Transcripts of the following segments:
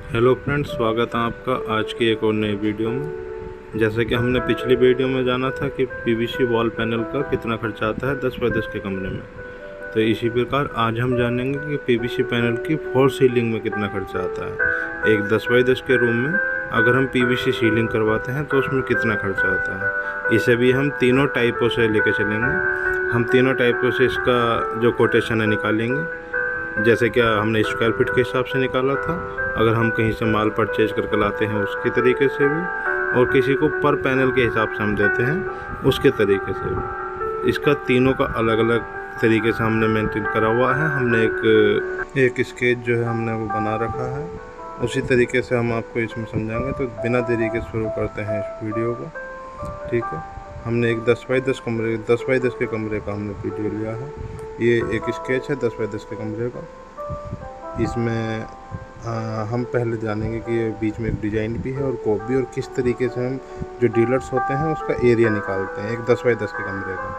Hello friends, स्वागत है आपका आज की एक और नई वीडियो में। जैसे कि हमने पिछली वीडियो में जाना था कि पीवीसी वॉल पैनल का कितना खर्चा आता है 10 बाई 10 के कमरे में, तो इसी प्रकार आज हम जानेंगे कि पीवीसी पैनल की फॉल सीलिंग में कितना खर्चा आता है। एक 10 बाई 10 के रूम में अगर हम पीवीसी सीलिंग करवाते हैं तो उसमें कितना खर्चा आता है। इसे भी हम तीनों टाइपों से लेकर चलेंगे। हम तीनों टाइपों से इसका जो कोटेशन है निकालेंगे। जैसे कि हमने स्क्वायर फीट के हिसाब से निकाला था, अगर हम कहीं से माल परचेज करके लाते हैं उसके तरीके से भी, और किसी को पर पैनल के हिसाब से हम देते हैं उसके तरीके से भी। इसका तीनों का अलग अलग तरीके से हमने मेंटेन करा हुआ है। हमने एक स्केच जो है हमने वो बना रखा है, उसी तरीके से हम आपको इसमें समझाएंगे। तो बिना देरी के शुरू करते हैं इस वीडियो को। ठीक है, हमने एक 10 बाई 10 के कमरे का हमने वीडियो लिया है। ये एक स्केच है 10 बाई 10 के कमरे का। इसमें हम पहले जानेंगे कि ये बीच में एक डिज़ाइन भी है और कोप भी, और किस तरीके से हम जो डीलर्स होते हैं उसका एरिया निकालते हैं एक 10 बाई 10 के कमरे का।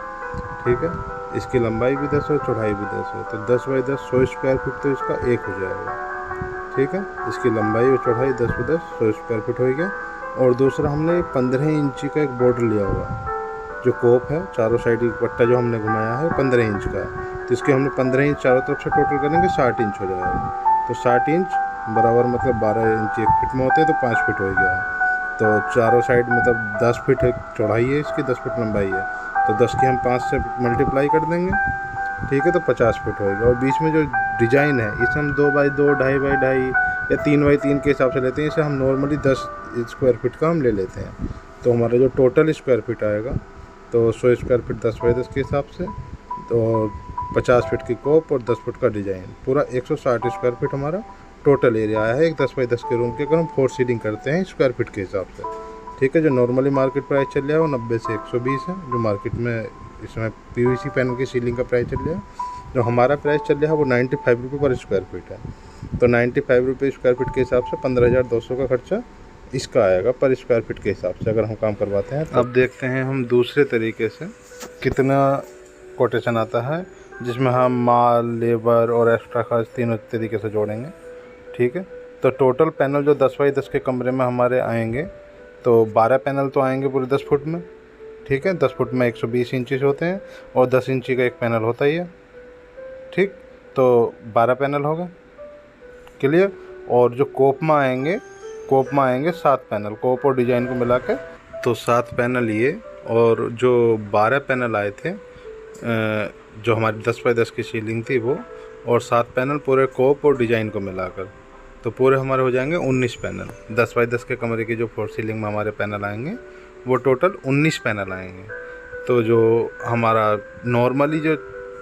ठीक है, इसकी लंबाई भी 10 है, चौड़ाई भी 10 है, तो 10 बाई 10 100 स्क्वायर फीट तो इसका एक हो जाएगा। ठीक है, इसकी लंबाई और चौड़ाई 10 बाई 10 100 स्क्वायर फीट हो गया। और दूसरा हमने 15 इंची का एक बॉर्डर लिया हुआ है। जो कोप है चारों साइड की पट्टा जो हमने घुमाया है 15 इंच का है, तो इसके हमने 15 इंच चारों तरफ से टोटल करेंगे 60 इंच हो जाएगा। तो 60 इंच बराबर मतलब 12 इंच एक फिट में होते हैं, तो 5 फिट हो गया है। तो चारों साइड मतलब 10 फिट चौड़ाई है इसकी, 10 फिट लंबाई है, तो 10 की हम 5 से मल्टीप्लाई कर देंगे। ठीक है, तो 50 फिट होएगा। और बीच में जो डिज़ाइन है इसे हम 2 बाई 2, 2.5 बाई 2.5 या 3 बाई 3 के हिसाब से लेते हैं। इसे हम नॉर्मली 10 स्क्वायर फीट का हम ले लेते हैं। तो हमारा जो टोटल स्क्वायर फीट आएगा तो 100 स्क्वायर फीट 10 बाई 10 के हिसाब से, तो 50 फीट की कोप और 10 फुट का डिज़ाइन, पूरा 160 स्क्वायर फीट हमारा टोटल एरिया आया है एक 10 बाई 10 के रूम के। अगर हम फोर सीलिंग करते हैं स्क्वायर फीट के हिसाब से। ठीक है, जो नॉर्मली मार्केट प्राइस चल रहा है वो 90 से 120 है, जो मार्केट में इसमें पीवीसी पैनल की सीलिंग का प्राइस चल रहा है। जो हमारा प्राइस चल रहा है वो 95 रुपये पर स्क्वायर फीट है। तो 95 रुपये स्क्वायर फीट के हिसाब से 15,200 का खर्चा इसका आएगा पर स्क्वायर फीट के हिसाब से अगर हम काम करवाते हैं। अब देखते हैं हम दूसरे तरीके से कितना कोटेशन आता है, जिसमें हम माल, लेबर और एक्स्ट्रा खर्च तीनों तरीके से जोड़ेंगे। ठीक है, तो टोटल पैनल जो 10 बाई 10 के कमरे में हमारे आएंगे, तो 12 पैनल तो आएंगे पूरे 10 फुट में। ठीक है, 10 फुट में 120 इंचेस होते हैं और 10 इंची का एक पैनल होता ही है। ठीक, तो 12 पैनल हो गए, क्लियर। और जो कोप में आएंगे 7 पैनल, कोप और डिज़ाइन को मिला के तो 7 पैनल ये। और जो 12 पैनल आए थे जो हमारी 10 बाई 10 की सीलिंग थी वो, और 7 पैनल पूरे कोप और डिज़ाइन को मिलाकर, तो पूरे हमारे हो जाएंगे 19 पैनल। 10 बाई 10 के कमरे की जो फोर सीलिंग में हमारे पैनल आएंगे वो टोटल 19 पैनल आएंगे। तो जो हमारा नॉर्मली जो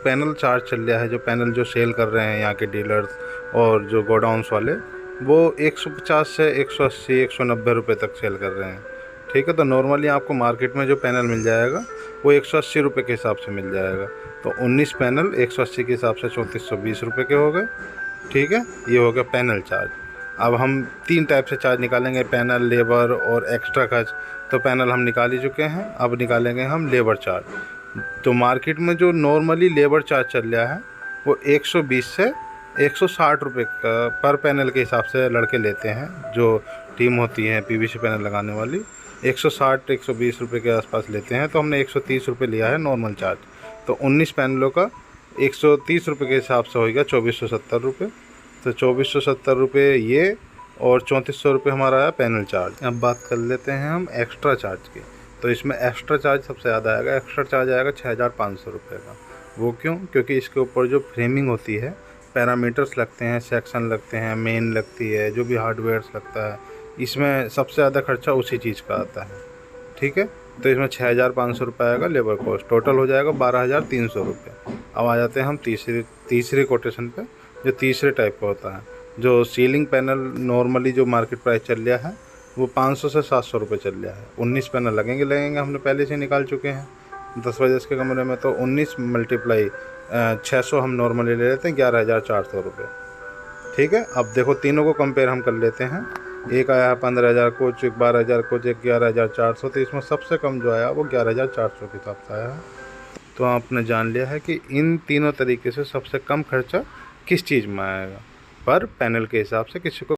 पैनल चार्ज चल रहा है, जो पैनल जो सेल कर रहे हैं यहाँ के डीलर्स और जो गोडाउन्स वाले, वो 150 से 180, 190 रुपये तक सेल कर रहे हैं। ठीक है, तो नॉर्मली आपको मार्केट में जो पैनल मिल जाएगा वो 180 रुपये के हिसाब से मिल जाएगा। तो 19 पैनल 180 के हिसाब से 3420 रुपये के हो गए। ठीक है, ये हो गया पैनल चार्ज। अब हम 3 टाइप से चार्ज निकालेंगे, पैनल, लेबर और एक्स्ट्रा खर्च। तो पैनल हम निकाल ही चुके हैं, अब निकालेंगे हम लेबर चार्ज। तो मार्केट में जो नॉर्मली लेबर चार्ज चल रहा है वो 120 से 160 रुपये का पर पैनल के हिसाब से लड़के लेते हैं। जो टीम होती है पीवीसी पैनल लगाने वाली 160 120 रुपये के आसपास लेते हैं। तो हमने 130 रुपये लिया है नॉर्मल चार्ज। तो 19 पैनलों का 130 रुपये के हिसाब से होगा 2470 रुपये। तो 2470 रुपये ये, और 3400 रुपये हमारा आया पैनल चार्ज। अब बात कर लेते हैं हम एक्स्ट्रा चार्ज की। तो इसमें एक्स्ट्रा चार्ज सबसे ज़्यादा आएगा। एक्स्ट्रा चार्ज आएगा 6500 रुपये का। वो क्यों? क्योंकि इसके ऊपर जो फ्रेमिंग होती है, पैरामीटर्स लगते हैं, सेक्शन लगते हैं, मेन लगती है, जो भी हार्डवेयर्स लगता है, इसमें सबसे ज़्यादा खर्चा उसी चीज़ का आता है। ठीक है, तो इसमें 6500 रुपये आएगा लेबर कॉस्ट। टोटल हो जाएगा 12300 रुपये। अब आ जाते हैं हम तीसरे कोटेशन पे, जो तीसरे टाइप का होता है। जो सीलिंग पैनल नॉर्मली जो मार्केट प्राइस चल रहा है वो 500 से 700 रुपये चल रहा है। 19 पैनल लगेंगे, हमने पहले से निकाल चुके हैं 10 बाई 10 के कमरे में। तो 19 मल्टीप्लाई 600 हम नॉर्मली ले लेते हैं, 11,400 रुपये। ठीक है, अब देखो तीनों को कंपेयर हम कर लेते हैं। एक आया है 15,000 कुछ, एक 12,000 कुछ, एक 11,400। तो इसमें सबसे कम जो आया वो 11,400 के हिसाब से आया है। तो आपने जान लिया है कि इन तीनों तरीके से सबसे कम खर्चा किस चीज़ में आएगा पर पैनल के हिसाब से। किसी को